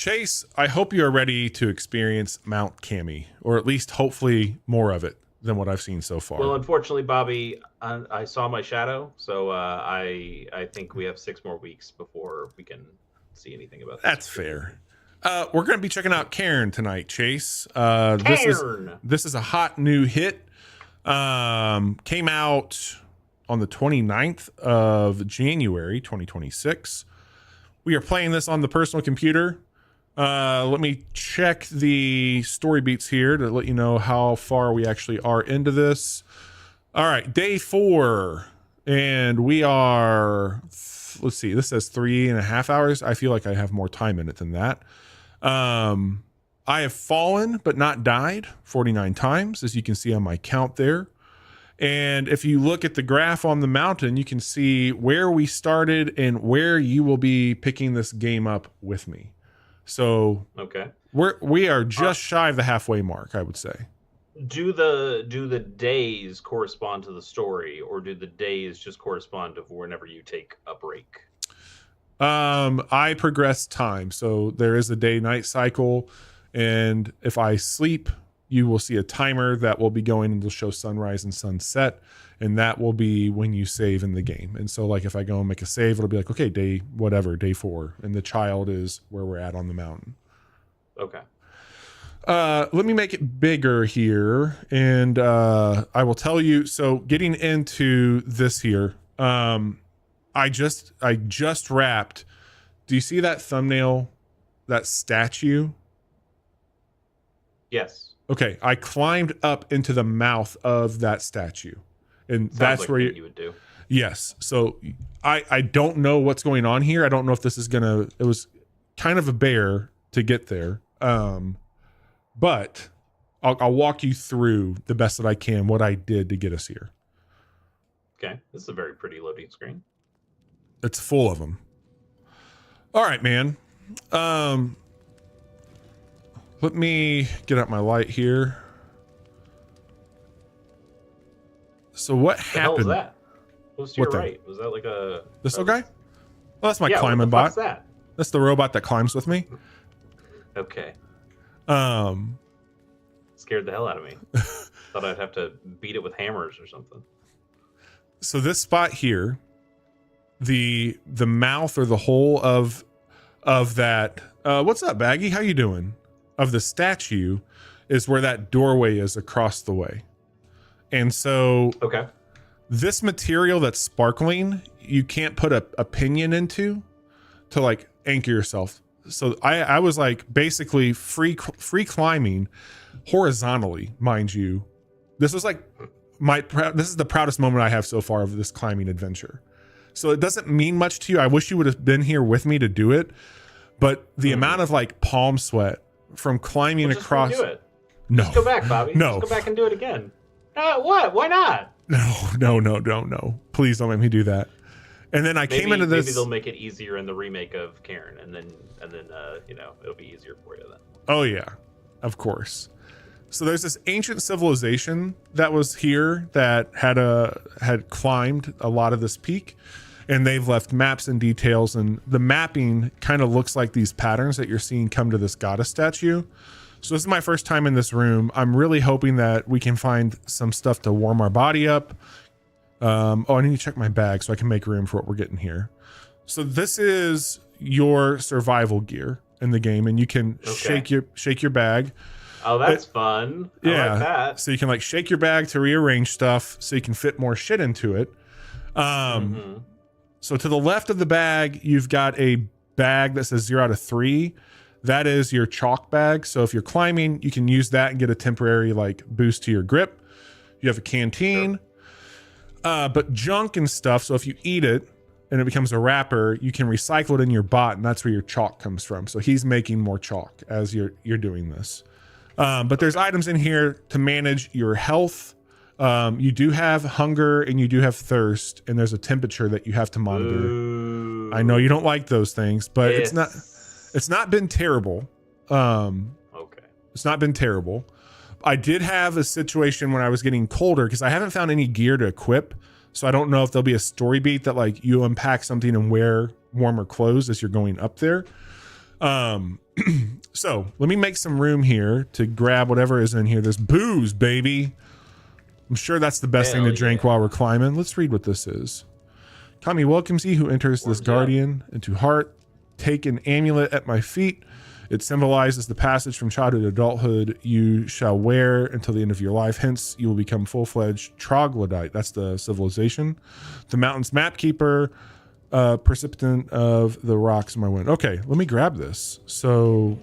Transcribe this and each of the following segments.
Chase, I hope you are ready to experience Mount Cami, or at least hopefully more of it than what I've seen so far. Well, unfortunately, Bobby, I saw my shadow, so I think we have 6 more weeks before we can see anything about this. That's fair. We're going to be checking out Cairn tonight, Chase. Cairn! This is a hot new hit. Came out on the 29th of January, 2026. We are playing this on the personal computer. Let me check the story beats here to let you know how far we actually are into this. All right, day 4. And we are, let's see, this says 3.5 hours. I feel like I have more time in it than that. I have fallen but not died 49 times, as you can see on my count there. And if you look at the graph on the mountain, you can see where we started and where you will be picking this game up with me. So okay, we are just shy of the halfway mark, I would say. Do the days correspond to the story, or do the days just correspond to whenever you take a break? I progress time, so there is a day-night cycle, and if I sleep, you will see a timer that will be going and will show sunrise and sunset, and that will be when you save in the game. And so, like, if I go and make a save, it'll be like, okay, day 4, and the child is where we're at on the mountain. Okay. Let me make it bigger here, and I will tell you. So, getting into this here, I just wrapped. Do you see that thumbnail, that statue? Yes. Okay, I climbed up into the mouth of that statue, and Sounds that's like where you would do. Yes. So I don't know what's going on here. I don't know if this is gonna. It was kind of a bear to get there, but I'll walk you through the best that I can what I did to get us here. Okay, this is a very pretty loading screen. It's full of them. All right, man. Let me get out my light here. So what happened? The hell was that? What's to your What right? Was that like a... This little guy? Well, that's my yeah, climbing what the bot. fuck's that? That's the robot that climbs with me. Okay. Scared the hell out of me. Thought I'd have to beat it with hammers or something. So this spot here, the mouth or the hole of that, what's up, Baggy? How you doing? Of the statue is where that doorway is across the way. And so okay, this material that's sparkling, you can't put a pinion into to like anchor yourself. So I was like basically free climbing horizontally, mind you. This was like this is the proudest moment I have so far of this climbing adventure. So it doesn't mean much to you. I wish you would have been here with me to do it, but the amount of like palm sweat from climbing across. Do it. No, just go back, Bobby. No, just go back and do it again. What? Why not? No. Please don't make me do that. And then I came into this. Maybe they'll make it easier in the remake of Cairn, and then it'll be easier for you then. Oh yeah, of course. So there's this ancient civilization that was here that had climbed a lot of this peak, and they've left maps and details, and the mapping kind of looks like these patterns that you're seeing come to this goddess statue. So this is my first time in this room. I'm really hoping that we can find some stuff to warm our body up. I need to check my bag so I can make room for what we're getting here. So this is your survival gear in the game, and you can shake your bag. Oh, that's fun. I like that. So you can like shake your bag to rearrange stuff so you can fit more shit into it. So to the left of the bag, you've got a bag that says 0 out of 3. That is your chalk bag. So if you're climbing, you can use that and get a temporary like boost to your grip. You have a canteen, but junk and stuff. So if you eat it and it becomes a wrapper, you can recycle it in your bot, and that's where your chalk comes from. So he's making more chalk as you're doing this. But there's items in here to manage your health. You do have hunger and you do have thirst, and there's a temperature that you have to monitor. Ooh. I know you don't like those things, but it's not been terrible. It's not been terrible. I did have a situation when I was getting colder because I haven't found any gear to equip. So I don't know if there'll be a story beat that like you unpack something and wear warmer clothes as you're going up there. So let me make some room here to grab whatever is in here. There's booze, baby. I'm sure that's the best thing to drink while we're climbing. Let's read what this is. Kami welcomes you who enters this guardian into heart. Take an amulet at my feet. It symbolizes the passage from childhood to adulthood you shall wear until the end of your life. Hence, you will become full-fledged troglodyte. That's the civilization. The mountain's map keeper, precipitant of the rocks in my wind. Okay, let me grab this. So,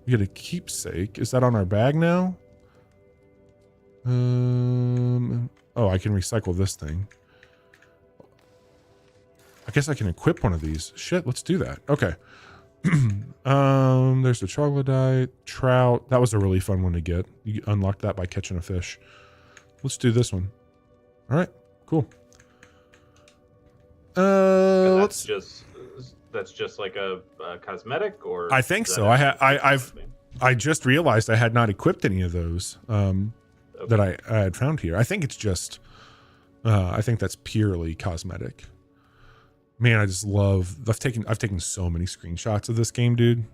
we get a keepsake. Is that on our bag now? Oh, I can recycle this thing. I guess I can equip one of these. Shit, let's do that. Okay. There's the troglodyte, trout. That was a really fun one to get. You unlock that by catching a fish. Let's do this one. All right, cool. That's just like a cosmetic, or I think so. I just realized I had not equipped any of those that I had found here. I think it's just I think that's purely cosmetic. Man, I just love. I've taken so many screenshots of this game, dude.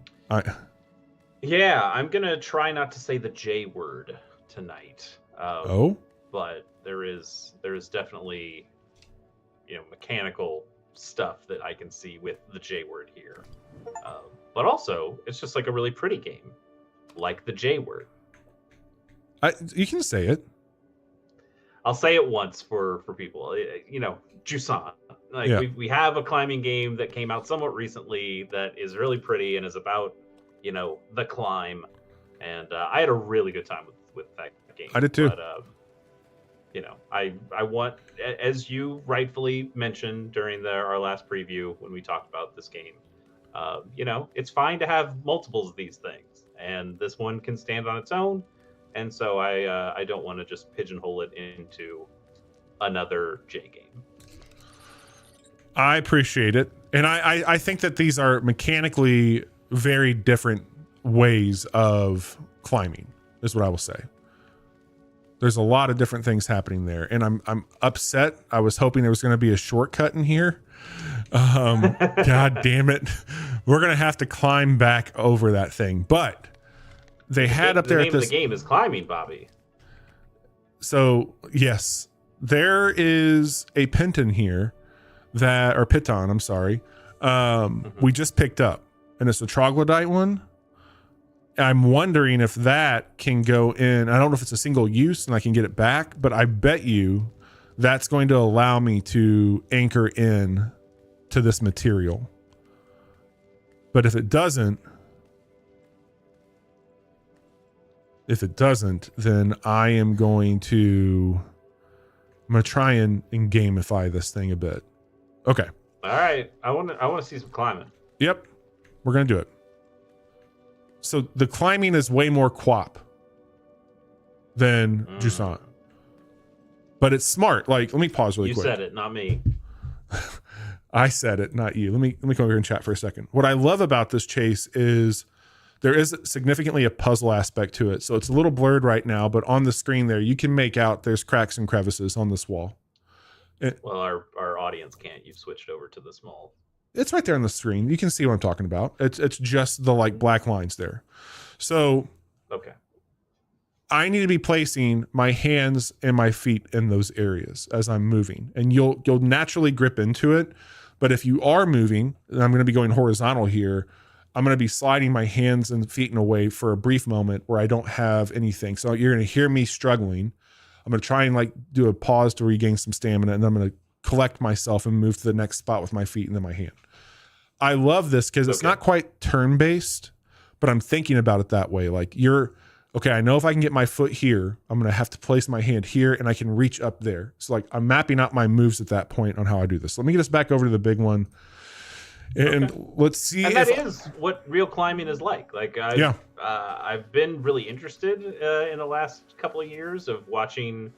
Yeah, I'm gonna try not to say the J word tonight. But there is definitely, mechanical stuff that I can see with the J word here. But also, it's just like a really pretty game, like the J word. You can say it. I'll say it once for people. Jusan. We have a climbing game that came out somewhat recently that is really pretty and is about, the climb. And I had a really good time with that game. I did too. But, I want, as you rightfully mentioned during our last preview when we talked about this game, it's fine to have multiples of these things. And this one can stand on its own. And so I don't want to just pigeonhole it into another J game. I appreciate it. And I think that these are mechanically very different ways of climbing, is what I will say. There's a lot of different things happening there. And I'm upset. I was hoping there was going to be a shortcut in here. God damn it. We're going to have to climb back over that thing. But they had up there at this. The game is climbing, Bobby. So yes, there is a Piton here Piton, I'm sorry. We just picked up, and it's a troglodyte one. I'm wondering if that can go in. I don't know if it's a single use and I can get it back, but I bet you that's going to allow me to anchor in to this material. But if it doesn't, then I'm going to try and gamify this thing a bit. Okay. All right. I want to see some climbing. Yep. We're going to do it. So the climbing is way more QWOP than Jusant. But it's smart. Like, let me pause really quick. You said it, not me. I said it, not you. Let me come over here and chat for a second. What I love about this chase is there is significantly a puzzle aspect to it. So it's a little blurred right now, but on the screen there, you can make out there's cracks and crevices on this wall. Well, our audience can't. You've switched over to the small. It's right there on the screen. You can see what I'm talking about. It's just the black lines there. So okay, I need to be placing my hands and my feet in those areas as I'm moving, and you'll naturally grip into it. But if you are moving, and I'm going to be going horizontal here, I'm going to be sliding my hands and feet in a way for a brief moment where I don't have anything. So you're going to hear me struggling. I'm going to try and do a pause to regain some stamina, and then I'm going to collect myself and move to the next spot with my feet and then my hand. I love this because it's not quite turn-based, but I'm thinking about it that way. I know if I can get my foot here, I'm going to have to place my hand here and I can reach up there. So I'm mapping out my moves at that point on how I do this. Let me get us back over to the big one. And let's see. And that is what real climbing is like. I've been really interested in the last couple of years of watching,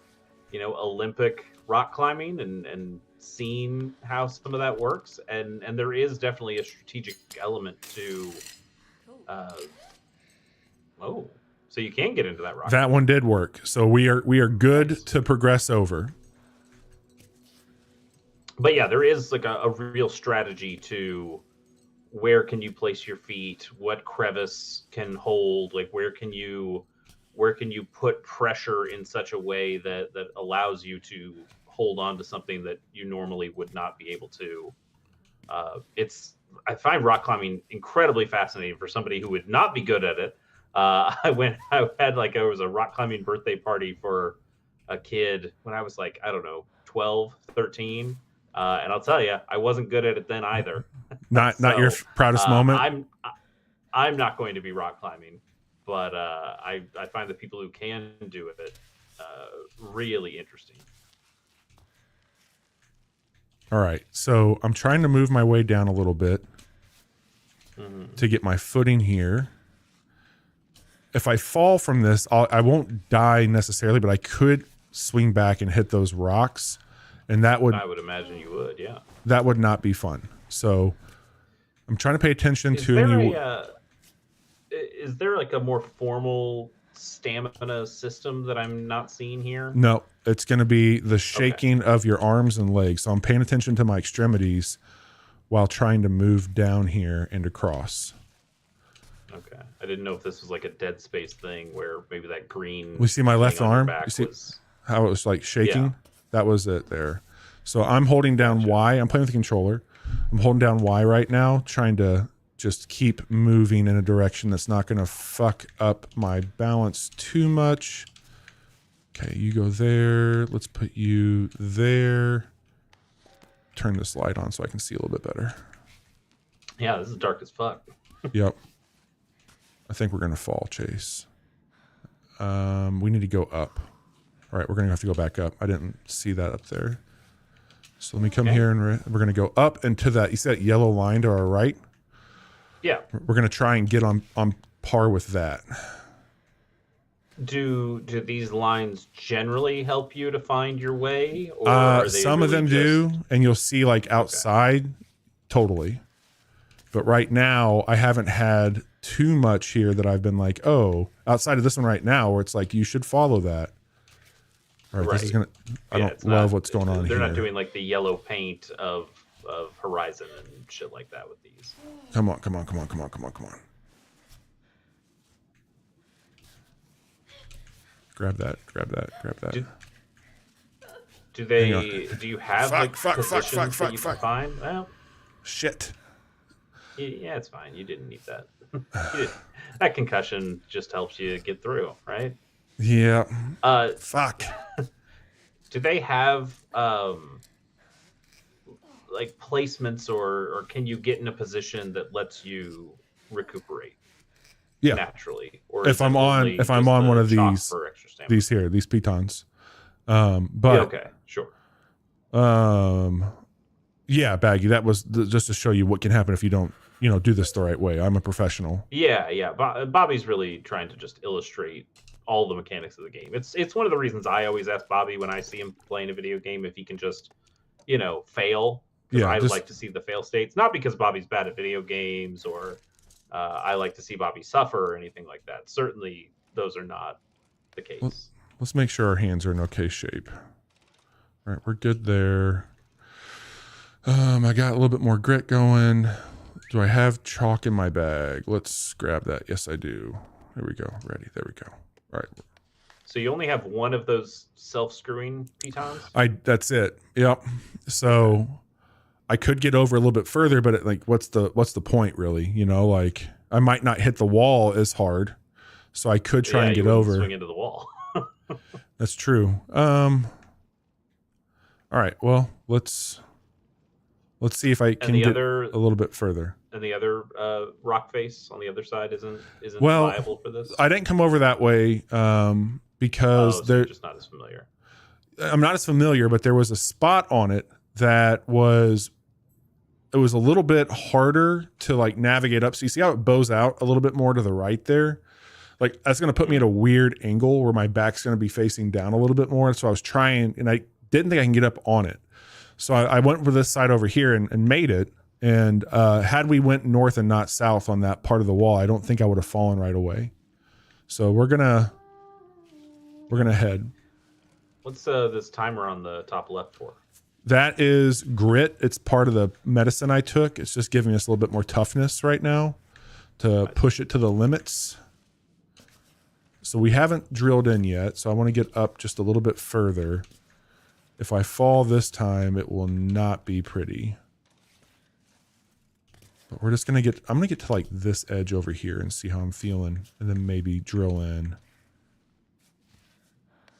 Olympic rock climbing and seeing how some of that works. And there is definitely a strategic element to. So you can get into that rock. That one did work. So we are good to progress over. But yeah, there is a real strategy to where can you place your feet? What crevice can hold? Like where can you put pressure in such a way that allows you to hold on to something that you normally would not be able to? I find rock climbing incredibly fascinating for somebody who would not be good at it. It was a rock climbing birthday party for a kid when I was like, I don't know, 12, 13. And I'll tell you, I wasn't good at it then either. Not your proudest moment. I'm not going to be rock climbing, but I find the people who can do it really interesting. All right, so I'm trying to move my way down a little bit to get my footing here. If I fall from this, I won't die necessarily, but I could swing back and hit those rocks, and I would imagine you would, yeah. That would not be fun. So I'm trying to pay attention to any. Is there like a more formal stamina system that I'm not seeing here? No, it's going to be the shaking of your arms and legs. So I'm paying attention to my extremities while trying to move down here and across. Okay. I didn't know if this was like a Dead Space thing where maybe that green. We see my left arm. You see how it was like shaking? Yeah. That was it there. So I'm holding down Y. I'm playing with the controller. I'm holding down Y right now, trying to just keep moving in a direction that's not going to fuck up my balance too much. Okay, you go there. Let's put you there. Turn this light on so I can see a little bit better. Yeah, this is dark as fuck. Yep. I think we're going to fall, Chase. We need to go up. All right, we're going to have to go back up. I didn't see that up there. So let me come here and we're going to go up into that. You see that yellow line to our right? Yeah. We're going to try and get on par with that. Do these lines generally help you to find your way? Or are they some of them do, and you'll see like outside, totally. But right now, I haven't had too much here that I've been like, oh, outside of this one right now, where it's like, you should follow that. All right, this is gonna. I don't love what's going on here. They're not doing like the yellow paint of Horizon and shit like that with these. Come on. Grab that. Do you have positions that you can find? Well, shit. Yeah, it's fine. You didn't need that. That concussion just helps you get through, right? Yeah. Fuck. Do they have like placements or can you get in a position that lets you recuperate? Yeah. Naturally. Or if I'm on one of these pitons. But okay, sure. Yeah, Baggy, that was just to show you what can happen if you don't, do this the right way. I'm a professional. Yeah. Bobby's really trying to just illustrate all the mechanics of the game. It's one of the reasons I always ask Bobby when I see him playing a video game if he can just, fail. Yeah, I like to see the fail states, not because Bobby's bad at video games or I like to see Bobby suffer or anything like that. Certainly, those are not the case. Let's make sure our hands are in okay shape. All right, we're good there. I got a little bit more grit going. Do I have chalk in my bag? Let's grab that. Yes, I do. There we go. Ready. There we go. All right. So you only have one of those self-screwing pitons? That's it. Yep. So I could get over a little bit further, but what's the point really? I might not hit the wall as hard, so I could try and get over. Swing into the wall. That's true. All right. Well, let's see if I can get a little bit further. And the other rock face on the other side isn't viable for this? I didn't come over that way because you're just not as familiar. I'm not as familiar, but there was a spot on it that was a little bit harder to navigate up. So you see how it bows out a little bit more to the right there? That's going to put me at a weird angle where my back's going to be facing down a little bit more. So I was trying, and I didn't think I can get up on it. So I went for this side over here and made it. And had we went north and not south on that part of the wall, I don't think I would have fallen right away. So we're gonna head. What's this timer on the top left for? That is grit. It's part of the medicine I took. It's just giving us a little bit more toughness right now to push it to the limits. So we haven't drilled in yet. So I want to get up just a little bit further. If I fall this time, it will not be pretty. But we're just going to I'm going to get to like this edge over here and see how I'm feeling. And then maybe drill in.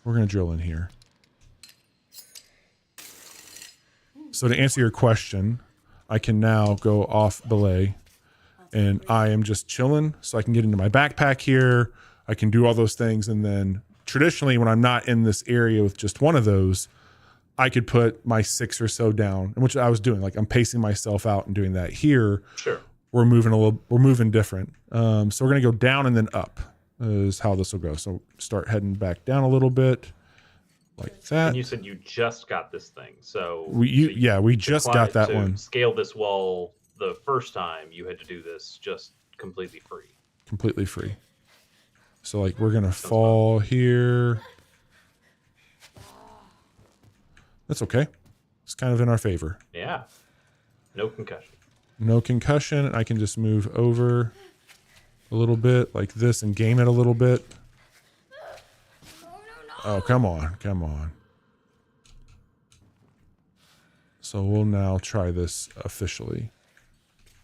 We're going to drill in here. So to answer your question, I can now go off belay and I am just chilling. So I can get into my backpack here. I can do all those things. And then traditionally when I'm not in this area with just one of those, I could put my 6 or so down, which I was doing. Like I'm pacing myself out and doing that here. Sure. We're moving different. So we're going to go down and then up is how this will go. So start heading back down a little bit. Like that. And you said you just got this thing, so we just got that one. Scale this wall the first time you had to do this just completely free. Completely free. So like we're gonna fall here. That's okay. It's kind of in our favor. Yeah. No concussion. No concussion. I can just move over a little bit like this and game it a little bit. Oh, come on. Come on. So we'll now try this officially.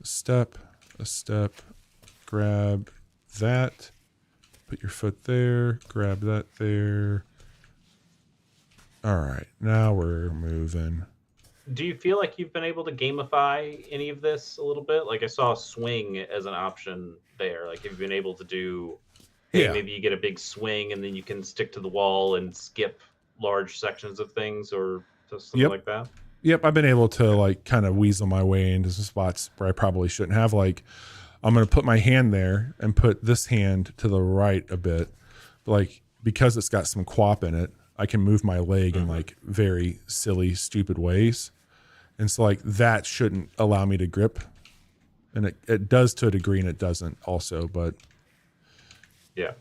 A step, grab that, put your foot there, grab that there. All right, now we're moving. Do you feel like you've been able to gamify any of this a little bit? Like I saw swing as an option there. Like have you been able to do... Hey, maybe you get a big swing and then you can stick to the wall and skip large sections of things or something like that. Yep, I've been able to like kind of weasel my way into some spots where I probably shouldn't have. Like I'm going to put my hand there and put this hand to the right a bit. Like because it's got some quap in it, I can move my leg in like very silly, stupid ways. And so like that shouldn't allow me to grip. And it does to a degree and it doesn't also, but... Yeah.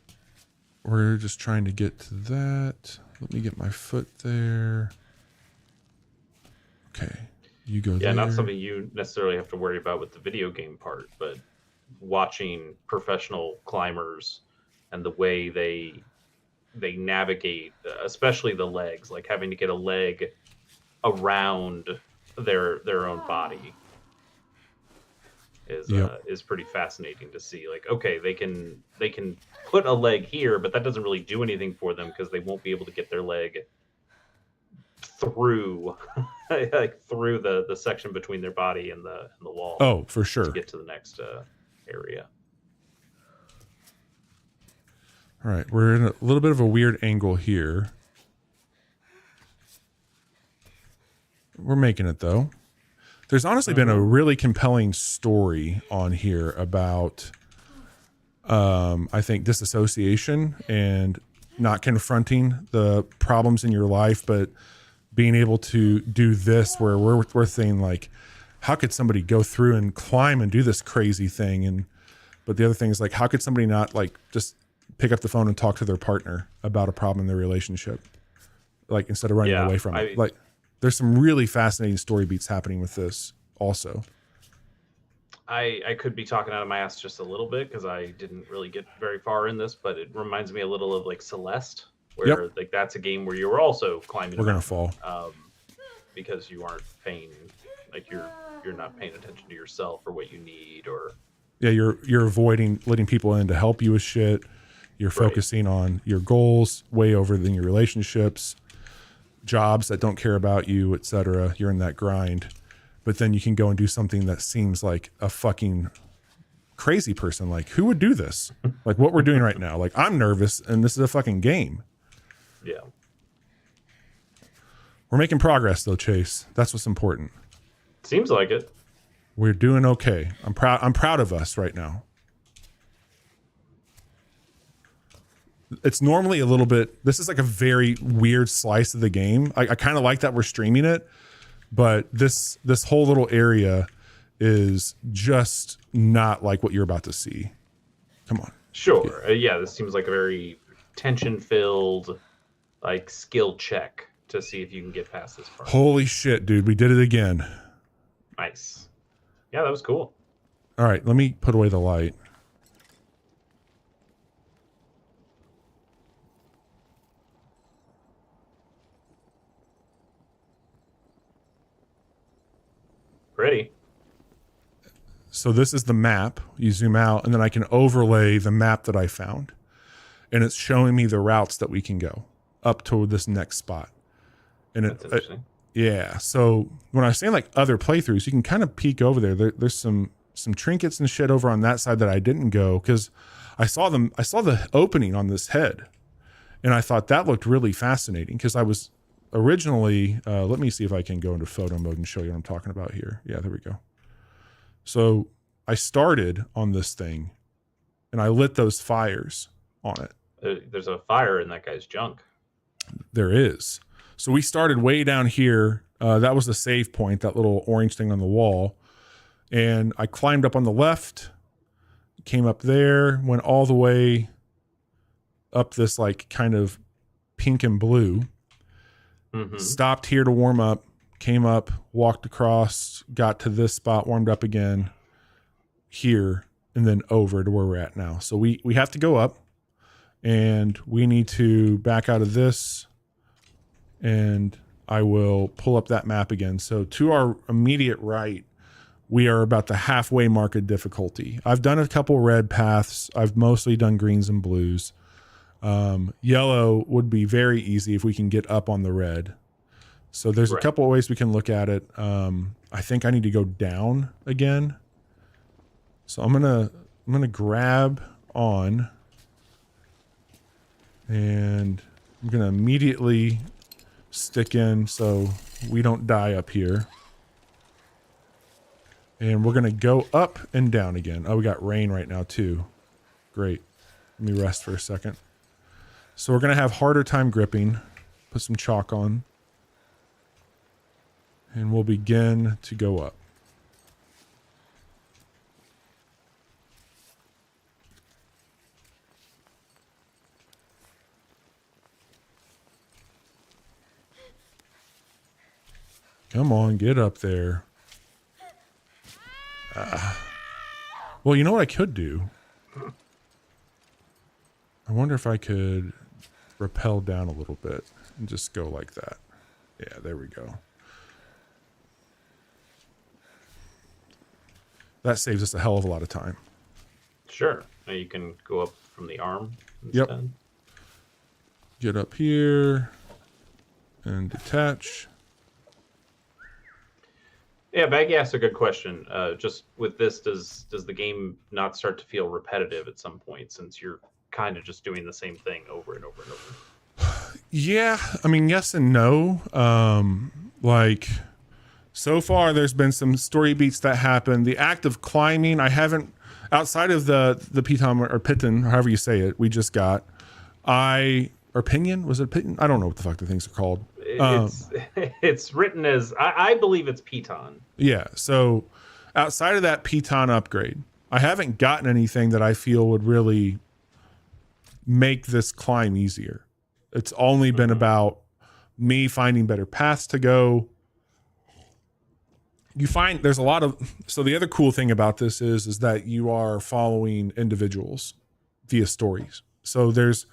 We're just trying to get to that. Let me get my foot there. Okay. You go there. Yeah, not something you necessarily have to worry about with the video game part, but watching professional climbers and the way they navigate, especially the legs, like having to get a leg around their own body is pretty fascinating to see. Like, okay, they can put a leg here, but that doesn't really do anything for them because they won't be able to get their leg through like through the section between their body and the wall. Oh, for sure. To get to the next area. All right, we're in a little bit of a weird angle here. We're making it though. There's honestly been a really compelling story on here about, I think, disassociation and not confronting the problems in your life, but being able to do this where we're thinking like, how could somebody go through and climb and do this crazy thing? But the other thing is like, how could somebody not like just pick up the phone and talk to their partner about a problem in their relationship? Like instead of running away from it. Like there's some really fascinating story beats happening with this also. I could be talking out of my ass just a little bit because I didn't really get very far in this, but it reminds me a little of like Celeste, where like that's a game where you were also climbing. We're gonna fall because you aren't paying, like you're not paying attention to yourself or what you need, or you're avoiding letting people in to help you with shit. You're focusing on your goals way over than your relationships, jobs that don't care about you, etc. You're in that grind. But then you can go and do something that seems like a fucking crazy person. Like, who would do this? Like what we're doing right now. Like, I'm nervous and this is a fucking game. Yeah. We're making progress though, Chase. That's what's important. Seems like it. We're doing okay. I'm proud of us right now. It's normally a little bit, this is like a very weird slice of the game. I kind of like that we're streaming it. But this whole little area is just not like what you're about to see. Come on. Sure. Yeah, this seems like a very tension-filled, like skill check to see if you can get past this part. Holy shit, dude. We did it again. Nice. Yeah, that was cool. All right, let me put away the light. Pretty. So this is the map. You zoom out, and then I can overlay the map that I found. And it's showing me the routes that we can go up to this next spot. And That's interesting. Yeah. So when I was saying like other playthroughs, you can kind of peek over there. There's some trinkets and shit over on that side that I didn't go because I saw the opening on this head, and I thought that looked really fascinating because I was originally. Let me see if I can go into photo mode and show you what I'm talking about here. Yeah, there we go. So I started on this thing, and I lit those fires on it. There's a fire in that guy's junk. There is. So we started way down here. That was the save point, that little orange thing on the wall. And I climbed up on the left, came up there, went all the way up this like kind of pink and blue. Mm-hmm. Stopped here to warm up, came up, walked across, got to this spot, warmed up again here, and then over to where we're at now. So we have to go up, and we need to back out of this, and I will pull up that map again. So to our immediate right, we are about the halfway mark of difficulty. I've done a couple red paths. I've mostly done greens and blues. Yellow would be very easy if we can get up on the red. So there's a couple of ways we can look at it. I think I need to go down again. So I'm gonna grab on, and I'm gonna immediately stick in so we don't die up here. And we're gonna go up and down again. Oh, we got rain right now too. Great. Let me rest for a second. So we're gonna have harder time gripping. Put some chalk on. And we'll begin to go up. Come on, get up there. Well, you know what I could do? I wonder if I could rappel down a little bit and just go like that. Yeah, there we go. That saves us a hell of a lot of time. Sure. Now you can go up from the arm instead. Yep. Get up here and detach. Yeah, Baggy asked a good question. Just with this, does the game not start to feel repetitive at some point since you're kind of just doing the same thing over and over and over? Yeah, I mean, yes and no. Like, so far there's been some story beats that happen. The act of climbing, I haven't, outside of the piton or piton, however you say it, we just got, or pinion? Was it piton? I don't know what the fuck the things are called. It's written as, I believe it's piton. Yeah, so outside of that piton upgrade, I haven't gotten anything that I feel would really make this climb easier. It's only been about me finding better paths to go. You find there's a lot of, so the other cool thing about this is that you are following individuals via stories. So there's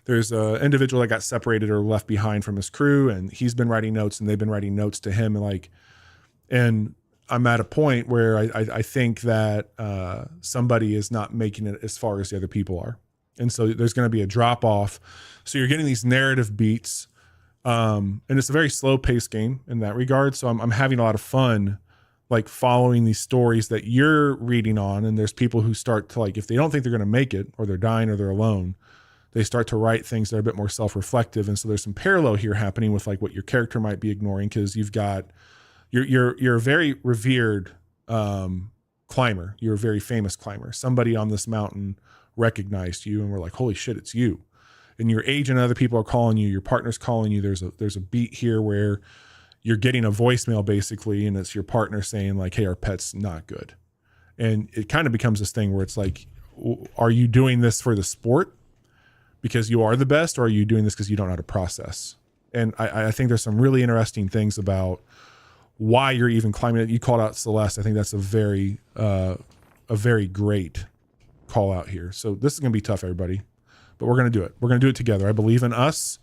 an individual that got separated or left behind from his crew, and he's been writing notes and they've been writing notes to him, and I'm at a point where I think that somebody is not making it as far as the other people are. And so there's going to be a drop off. So you're getting these narrative beats. And it's a very slow paced game in that regard. So I'm having a lot of fun, like following these stories that you're reading on. And there's people who start to, like, if they don't think they're going to make it, or they're dying, or they're alone, they start to write things that are a bit more self-reflective. And so there's some parallel here happening with like what your character might be ignoring. Cause you've got, you're a very revered, climber. You're a very famous climber. Somebody on this mountain recognized you and we're like, holy shit, it's you. And your agent and other people are calling you, your partner's calling you. There's a beat here where you're getting a voicemail basically, and it's your partner saying like, hey, our pet's not good. And it kind of becomes this thing where it's like, are you doing this for the sport because you are the best, or are you doing this because you don't know how to process And I think there's some really interesting things about why you're even climbing it. You called out Celeste. I think that's a very great call out here. So this is going to be tough, everybody, but we're going to do it. We're going to do it together. I believe in us.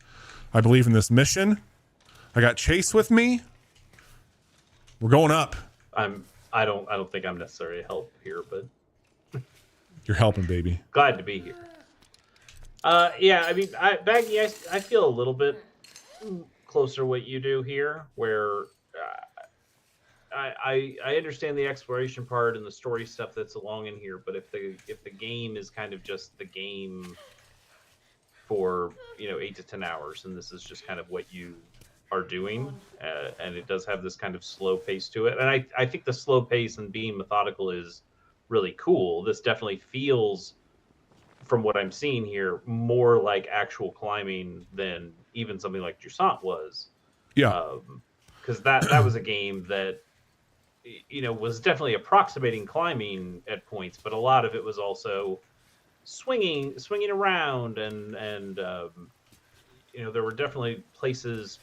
I believe in this mission. I got Chase with me. We're going up. I don't think I'm necessarily help here, but you're helping, baby. Glad to be here. Yeah, I mean, Baggy, I feel a little bit closer to what you do here, where I understand the exploration part and the story stuff that's along in here, but if the game is kind of just the game for 8 to 10 hours, and this is just kind of what you are doing, and it does have this kind of slow pace to it, and I think the slow pace and being methodical is really cool. This definitely feels, from what I'm seeing here, more like actual climbing than even something like Jusant was. Yeah. Because that was a game that was definitely approximating climbing at points, but a lot of it was also swinging around, and there were definitely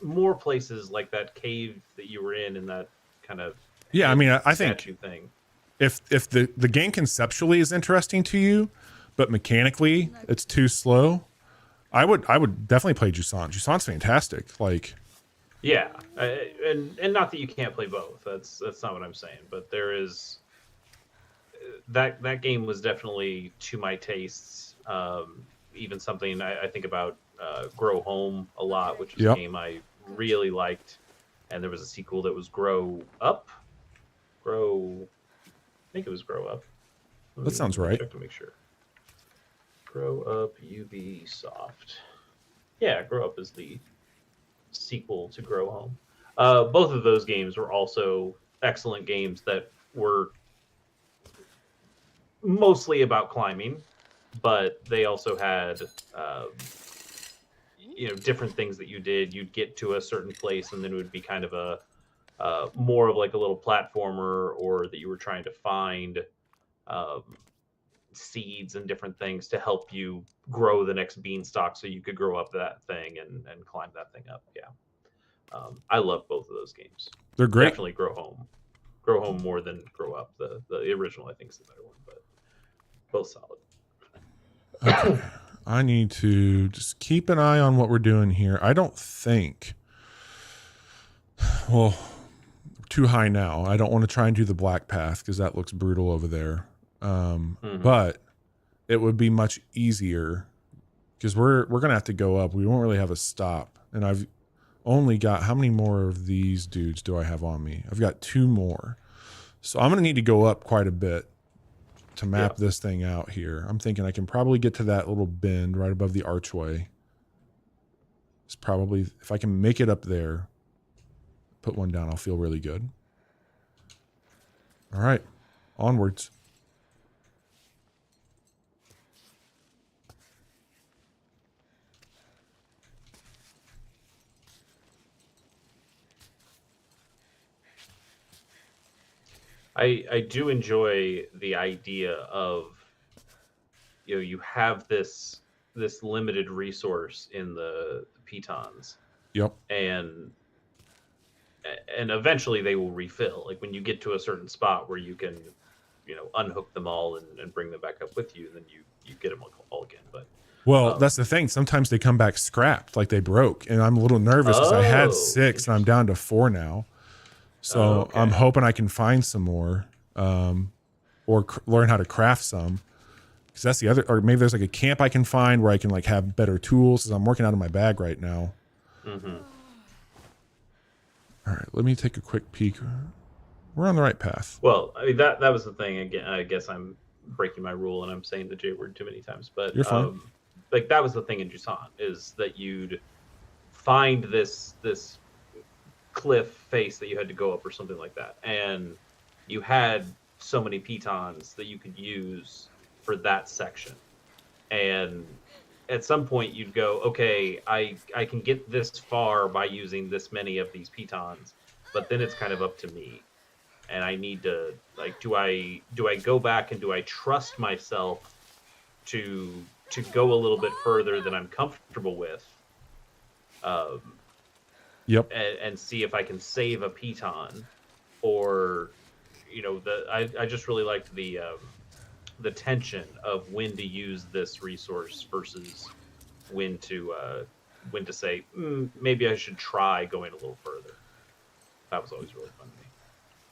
more places like that cave that you were in that kind of I mean, I think thing. If the game conceptually is interesting to you, but mechanically it's too slow, I would definitely play Jusant. Jusant's fantastic. Like, yeah, and not that you can't play both. That's not what I'm saying. But there is that game was definitely to my tastes. Even something I think about Grow Home a lot, which is a game I really liked. And there was a sequel that was Grow Up. I think it was Grow Up. That sounds right. Check to make sure. Grow Up, Ubisoft. Yeah, Grow Up is the sequel to Grow Home. Both of those games were also excellent games that were mostly about climbing, but they also had different things that you did. You'd get to a certain place, and then it would be kind of a more of like a little platformer, or that you were trying to find seeds and different things to help you grow the next beanstalk so you could grow up that thing and climb that thing up. Yeah. I love both of those games. They're great. Definitely Grow Home more than Grow Up. The original, I think, is the better one, but both solid. Okay. I need to just keep an eye on what we're doing here. I don't think, well, too high now. I don't want to try and do the black path because that looks brutal over there. But it would be much easier because we're going to have to go up. We won't really have a stop. And I've only got, how many more of these dudes do I have on me? I've got 2 more. So I'm going to need to go up quite a bit to map this thing out here. I'm thinking I can probably get to that little bend right above the archway. It's probably, if I can make it up there, put one down, I'll feel really good. All right, onwards. I do enjoy the idea of, you have this limited resource in the pitons. Yep. And eventually they will refill. Like when you get to a certain spot where you can, unhook them all and bring them back up with you, then you get them all again. But that's the thing. Sometimes they come back scrapped, like they broke, and I'm a little nervous because I had 6 and I'm down to 4 now. So I'm hoping I can find some more, or learn how to craft some. Because that's the other, or maybe there's like a camp I can find where I can like have better tools. Because I'm working out of my bag right now. Mm-hmm. All right, let me take a quick peek. We're on the right path. Well, I mean that was the thing. Again, I guess I'm breaking my rule and I'm saying the J word too many times. But you're fine. Like that was the thing in Jusant, is that you'd find this cliff face that you had to go up or something like that, and you had so many pitons that you could use for that section, and at some point you'd go, okay, I can get this far by using this many of these pitons, but then it's kind of up to me, and I need to, like, do I go back and do I trust myself to go a little bit further than I'm comfortable with, Yep. and see if I can save a piton, or I just really liked the tension of when to use this resource versus when to say maybe I should try going a little further. That was always really fun to me.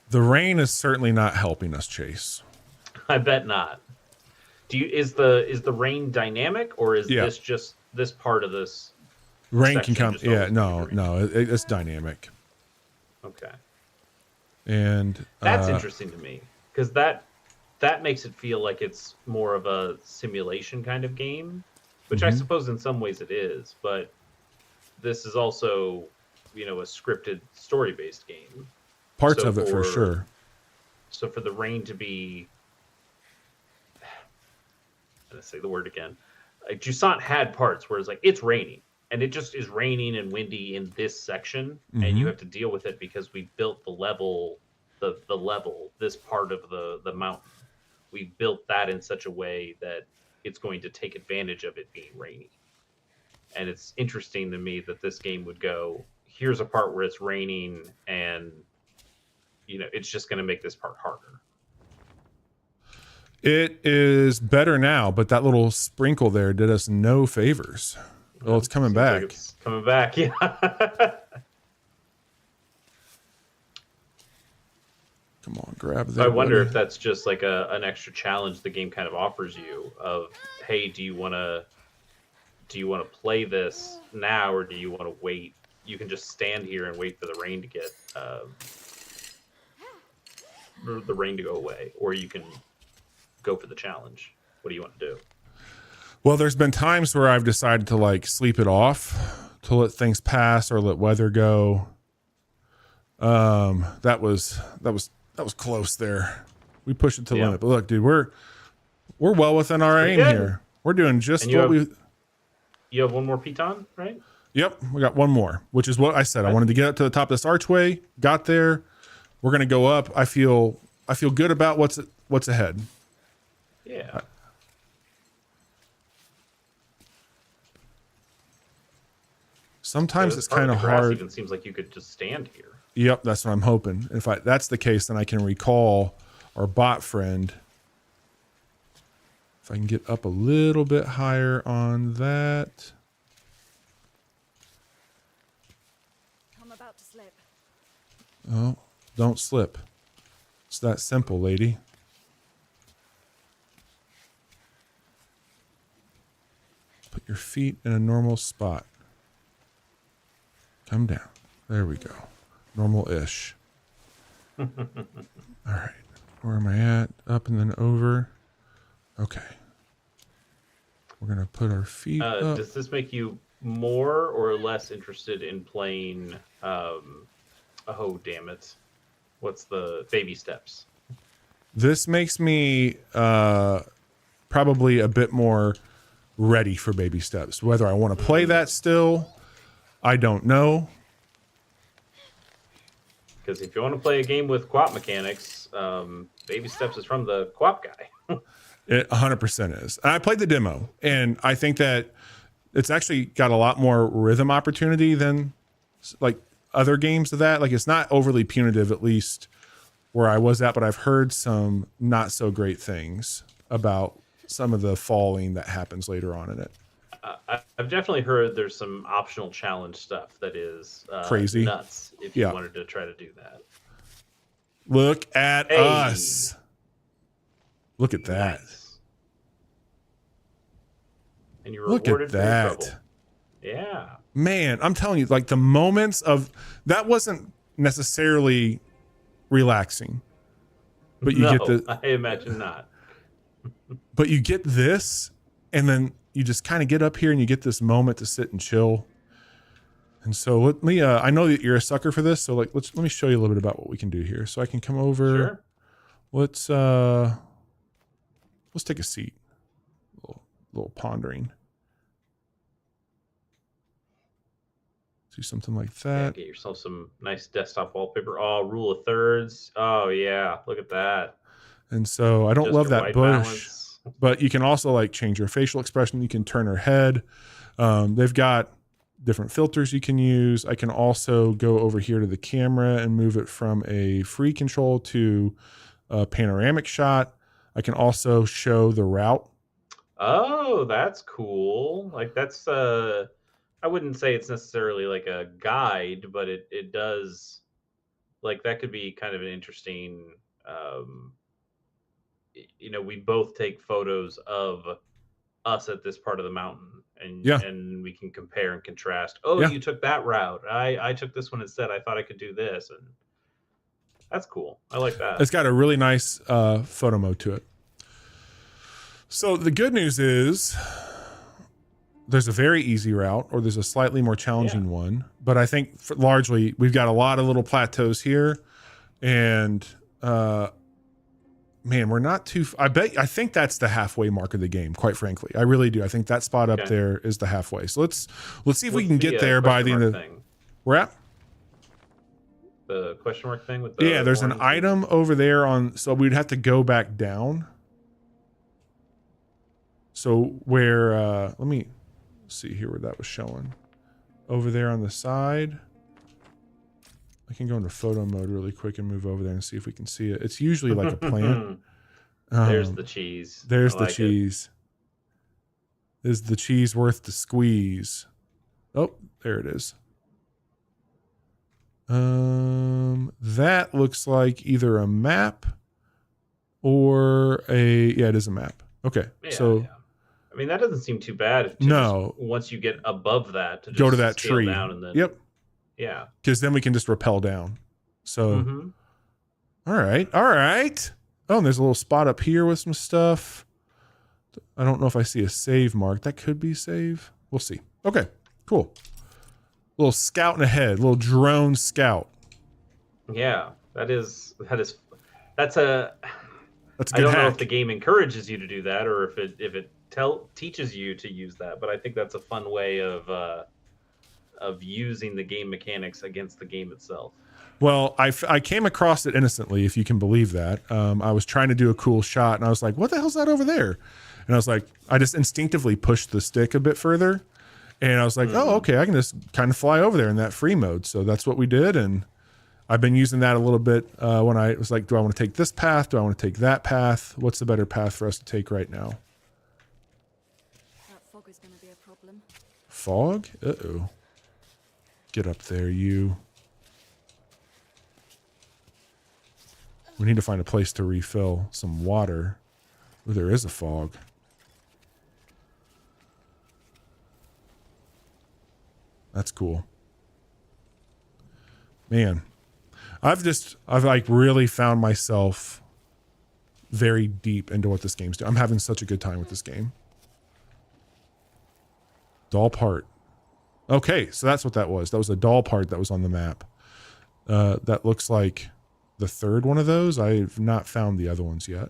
The rain is certainly not helping us, Chase. I bet not. Is the rain dynamic, or is this just this part of this? Rain can come. Yeah, no, it's dynamic. Okay. And that's interesting to me, because that makes it feel like it's more of a simulation kind of game, which I suppose in some ways it is, but this is also, a scripted story-based game. Parts of it for sure. So for the rain to be, I'm gonna say the word again, like Jusant had parts where it's like it's raining, and it just is raining and windy in this section, and you have to deal with it because we built the level, this part of the mountain. We built that in such a way that it's going to take advantage of it being rainy. And it's interesting to me that this game would go, here's a part where it's raining, and it's just going to make this part harder. It is better now, but that little sprinkle there did us no favors. Well, it's coming back. Like it's coming back, yeah. Come on, grab that. I wonder if that's just like an extra challenge the game kind of offers you of, hey, do you want to play this now, or do you want to wait? You can just stand here and wait for the rain to get the rain to go away, or you can go for the challenge. What do you want to do? Well, there's been times where I've decided to like sleep it off, to let things pass or let weather go. That was close there. We pushed it to the limit. But look, dude, we're well within our aim here. We're doing just what we. You have one more piton, right? Yep, we got one more, which is what I said. I wanted to get up to the top of this archway. Got there. We're gonna go up. I feel good about what's ahead. Yeah. Sometimes it's kind of hard. Even seems like you could just stand here. Yep, that's what I'm hoping. If that's the case, then I can recall our bot friend. If I can get up a little bit higher on that. I'm about to slip. Oh, don't slip. It's that simple, lady. Put your feet in a normal spot. Come down. There we go. Normal-ish. All right. Where am I at? Up and then over. Okay. We're going to put our feet up. Does this make you more or less interested in playing, oh, damn it. What's the baby steps? This makes me probably a bit more ready for baby steps. Whether I want to play that still, I don't know. Because if you want to play a game with co-op mechanics, baby steps is from the co-op guy. It 100% is. And I played the demo, and I think that it's actually got a lot more rhythm opportunity than like other games of that. Like, it's not overly punitive, at least where I was at, but I've heard some not so great things about some of the falling that happens later on in it. I've definitely heard there's some optional challenge stuff that is crazy nuts if you wanted to try to do that. Look at us. Look at that. Nice. And you're rewarded for your trouble. Yeah. Man, I'm telling you, like the moments of that wasn't necessarily relaxing. But you get the I imagine not. But you get this, and then you just kind of get up here and you get this moment to sit and chill. And so let me I know that you're a sucker for this, so like let me show you a little bit about what we can do here. So I can come over. Sure. Let's take a seat. A little pondering. Do something like that. Yeah, get yourself some nice desktop wallpaper. Oh, rule of thirds. Oh yeah, look at that. And so I don't love that bush, but you can also like change your facial expression. You can turn her head. They've got different filters you can use. I can also go over here to the camera and move it from a free control to a panoramic shot. I can also show the route. Oh, that's cool. Like that's I wouldn't say it's necessarily like a guide, but it does, like that could be kind of an interesting we both take photos of us at this part of the mountain, and we can compare and contrast. Oh, you took that route. I took this one instead. I thought I could do this, and that's cool. I like that. It's got a really nice photo mode to it. So the good news is there's a very easy route, or there's a slightly more challenging one. But I think largely we've got a lot of little plateaus here, and man, we're not too. I think that's the halfway mark of the game. Quite frankly, I really do. I think that spot up there is the halfway. So let's see if we can get there by the end of. We're at the question mark thing with the there's an item over there on. So we'd have to go back down. So where? Let me see here where that was showing. Over there on the side. I can go into photo mode really quick and move over there and see if we can see it. It's usually like a plant. There's the cheese. There's the cheese. Is the cheese worth the squeeze? Oh, there it is. That looks like either a map or it is a map. Okay. I mean, that doesn't seem too bad. Once you get above that, to just go to that tree. Down and then, yeah. Because then we can just rappel down. So, all right. Oh, and there's a little spot up here with some stuff. I don't know if I see a save mark. That could be save. We'll see. Okay, cool. Little scouting ahead, little drone scout. Yeah, that's a good I don't hack. know if the game encourages you to do that or if it teaches you to use that, but I think that's a fun way of using the game mechanics against the game itself. Well, I came across it innocently, if you can believe that. I was trying to do a cool shot, and I was like, what the hell's that over there? And I was like, I just instinctively pushed the stick a bit further, and I was like, oh, okay, I can just kind of fly over there in that free mode. So that's what we did, and I've been using that a little bit when I was like, do I want to take this path? Do I want to take that path? What's the better path for us to take right now? That fog is going to be a problem. Fog? Uh-oh. Get up there, you. We need to find a place to refill some water. Oh, there is a fog. That's cool. Man, I've like really found myself very deep into what this game's doing. I'm having such a good time with this game. Doll part. Okay, so that's what that was. That was a doll part that was on the map. That looks like the third one of those. I've not found the other ones yet.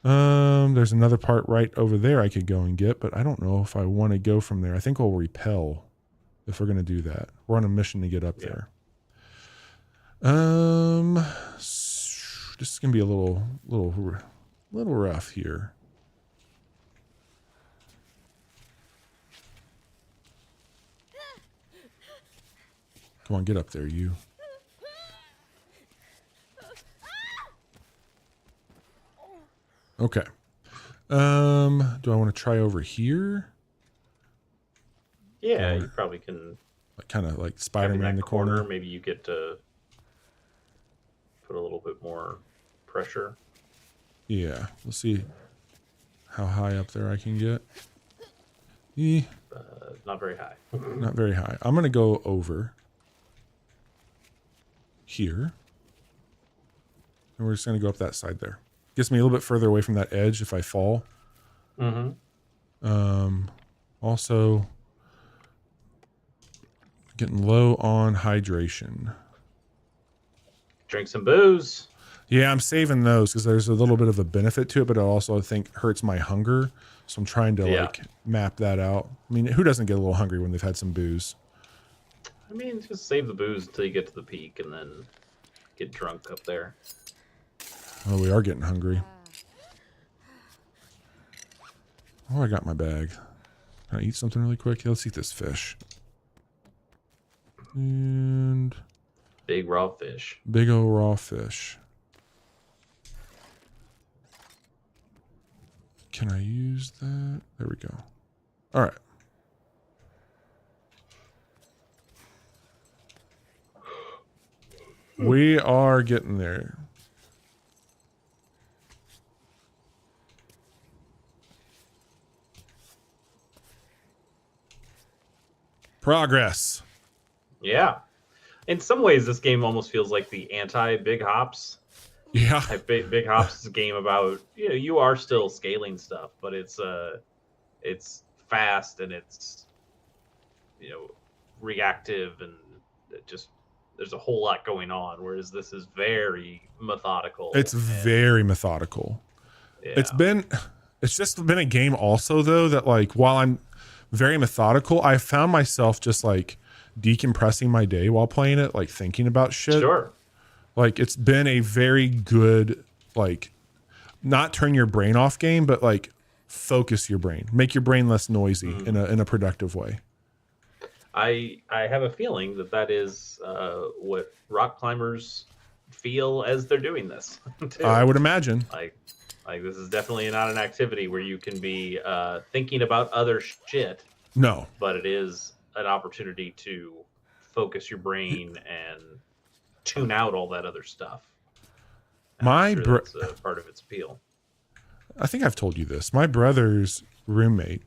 There's another part right over there I could go and get, but I don't know if I want to go from there. I think we'll repel if we're going to do that. We're on a mission to get up there. This is going to be a little rough here. Come on, get up there, you. Okay. Do I want to try over here? Yeah, you probably can. Kind of like Spider-Man in the corner. Maybe you get to put a little bit more pressure. Yeah, we'll see how high up there I can get. Not very high. Not very high. I'm going to go over here. And we're just going to go up that side there. Gets me a little bit further away from that edge if I fall. Also, getting low on hydration. Drink some booze. Yeah, I'm saving those because there's a little bit of a benefit to it, but it also, I think, hurts my hunger. So I'm trying to like map that out. I mean, who doesn't get a little hungry when they've had some booze? I mean, just save the booze until you get to the peak and then get drunk up there. Oh, we are getting hungry. Oh, I got my bag. Can I eat something really quick? Let's eat this fish. And big raw fish. big old raw fish. Can I use that? There we go. All right. We are getting there. Progress. Yeah. In some ways, this game almost feels like the anti-Big Hops. Yeah. Like Big Hops is a game about, you are still scaling stuff, but it's fast and it's, reactive, and it just there's a whole lot going on. Whereas this is very methodical. It's very methodical. Yeah. It's just been a game also though that like while I'm very methodical, I found myself just like decompressing my day while playing it, like thinking about shit. Sure. Like it's been a very good, like, not turn your brain off game, but like focus your brain, make your brain less noisy in a productive way. I have a feeling that is what rock climbers feel as they're doing this. Too. I would imagine. Like this is definitely not an activity where you can be thinking about other shit. No. But it is an opportunity to focus your brain and tune out all that other stuff. That's part of its appeal. I think I've told you this. My brother's roommate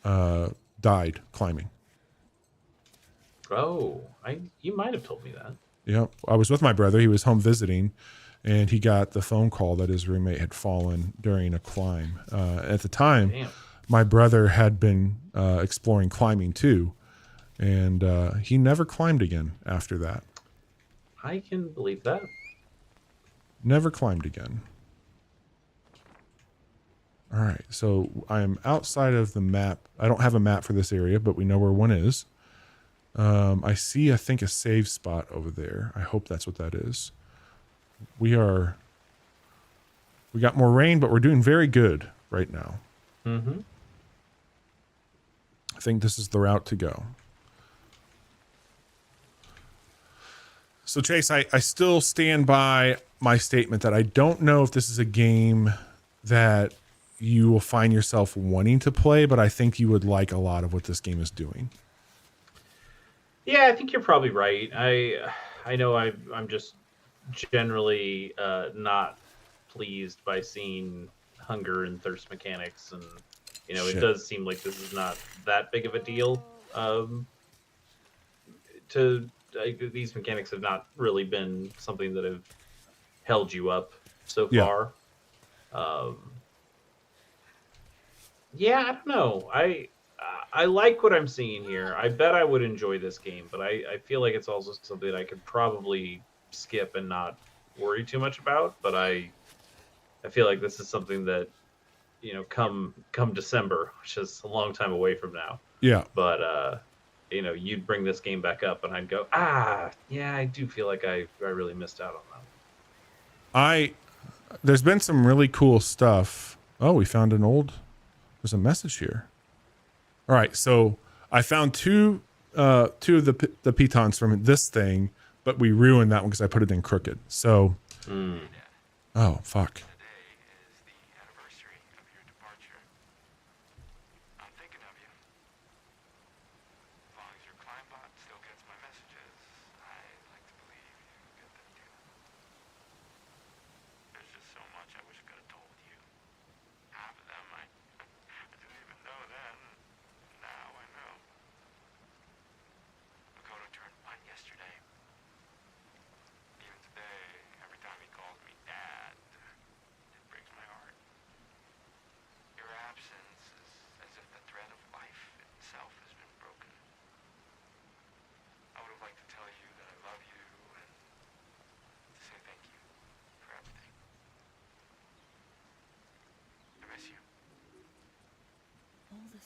died climbing. Oh, you might have told me that. Yeah, I was with my brother. He was home visiting, and he got the phone call that his roommate had fallen during a climb. At the time, my brother had been exploring climbing too, and he never climbed again after that. I can believe that. Never climbed again. All right, so I am outside of the map. I don't have a map for this area, but we know where one is. I see, I think, a save spot over there. I hope that's what that is. We got more rain, but we're doing very good right now. Mm-hmm. I think this is the route to go. So, Chase, I still stand by my statement that I don't know if this is a game that you will find yourself wanting to play, but I think you would like a lot of what this game is doing. Yeah, I think you're probably right. I know I'm just generally not pleased by seeing hunger and thirst mechanics, and it does seem like this is not that big of a deal. These mechanics have not really been something that have held you up so far. Yeah, I don't know. I like what I'm seeing here. I bet I would enjoy this game, but I feel like it's also something that I could probably skip and not worry too much about. But I feel like this is something that, come December, which is a long time away from now. Yeah. But you'd bring this game back up, and I'd go, yeah, I do feel like I really missed out on that. There's been some really cool stuff. Oh, we found there's a message here. All right, so I found two of the pitons from this thing, but we ruined that one because I put it in crooked. So, oh fuck.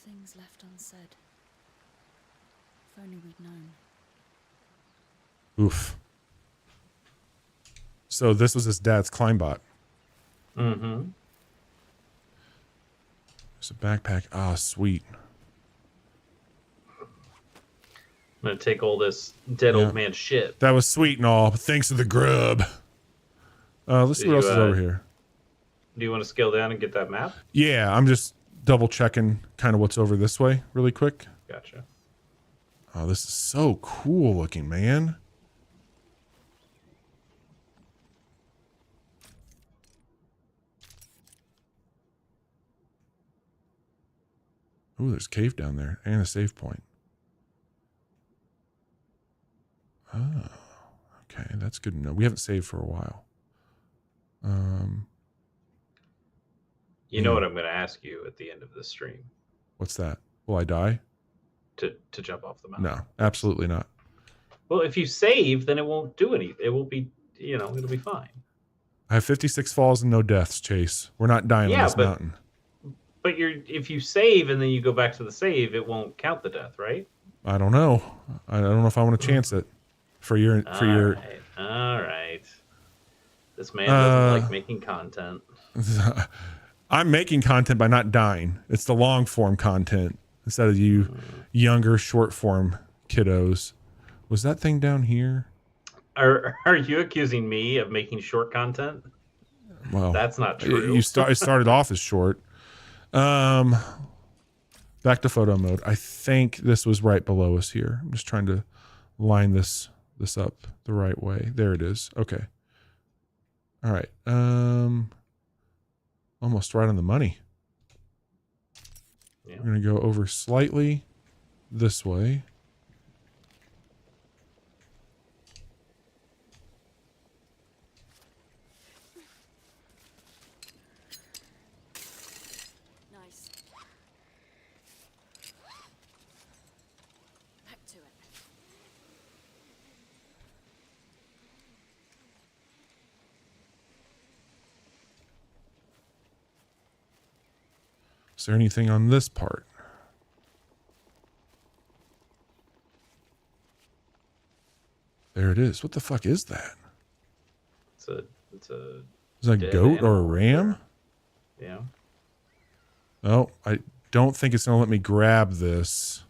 Things left unsaid. If only we'd known. Oof. So this was his dad's Climbot. Mm-hmm. There's a backpack. Ah, sweet. gonna take all this dead old man shit. That was sweet and all, but thanks to the grub. Let's see what else is over here. Do you want to scale down and get that map? Yeah, I'm just double checking kind of what's over this way really quick. Gotcha. Oh, this is so cool looking, man. Ooh, there's a cave down there and a save point. Oh, okay, that's good to know. We haven't saved for a while. You know what I'm going to ask you at the end of this stream? What's that? Will I die? To jump off the mountain? No, absolutely not. Well, if you save, then it won't do anything. It will be, it'll be fine. I have 56 falls and no deaths, Chase. We're not dying on this mountain. But if you save and then you go back to the save, it won't count the death, right? I don't know. I don't know if I want to chance it for your. All right. This man doesn't like making content. I'm making content by not dying. It's the long form content instead of you younger short form kiddos. Was that thing down here? Are you accusing me of making short content? Well, that's not true. It started off as short. Back to photo mode. I think this was right below us here. I'm just trying to line this up the right way. There it is. Okay. All right. Almost right on the money. Yeah. We're going to go over slightly this way. Nice. Back to it. Is there anything on this part? There it is. What the fuck is that? It's a Is that a goat or a ram? Yeah. Oh, I don't think it's going to let me grab this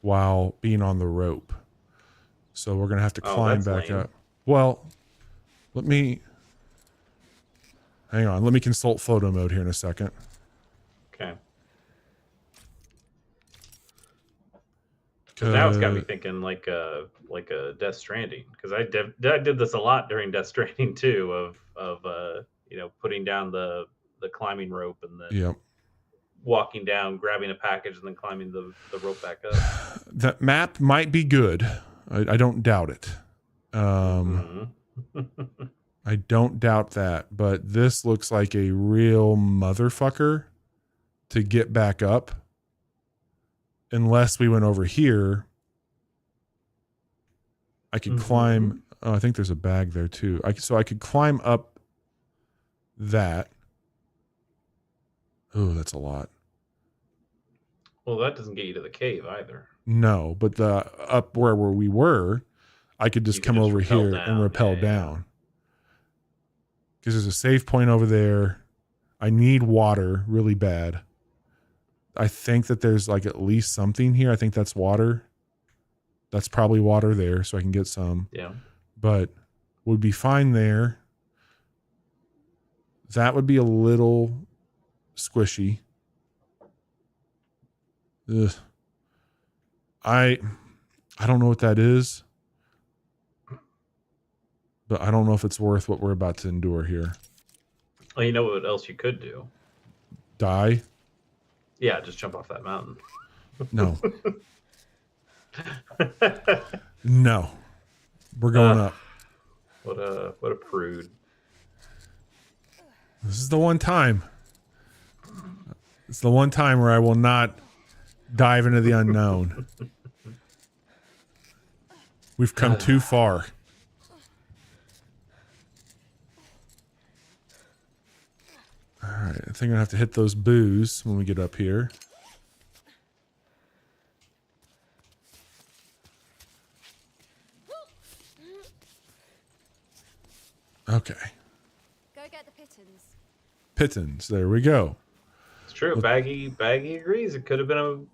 while being on the rope. So we're going to have to climb back up. Well, hang on. Let me consult photo mode here in a second. Okay. Because now it's got me thinking like a Death Stranding. Because I did this a lot during Death Stranding too, of putting down the climbing rope and then walking down, grabbing a package, and then climbing the rope back up. That map might be good. I don't doubt it. I don't doubt that, but this looks like a real motherfucker to get back up. Unless we went over here, I could climb. Oh, I think there's a bag there too. So I could climb up that. Oh, that's a lot. Well, that doesn't get you to the cave either. No, but the up where we were, I could just come over here and rappel down. Because there's a save point over there. I need water really bad. I think that there's like at least something here. I think that's water. That's probably water there, so I can get some. Yeah. But would be fine there. That would be a little squishy. Ugh. I don't know what that is. But I don't know if it's worth what we're about to endure here. Well, you know what else you could do? Die? Yeah, just jump off that mountain. No. No. We're going up. What a prude. This is the one time. It's the one time where I will not dive into the unknown. We've come too far. Alright, I think I'm gonna have to hit those boos when we get up here. Okay. Go get the pittance. Pittance, there we go. It's true. Baggy agrees. It could have been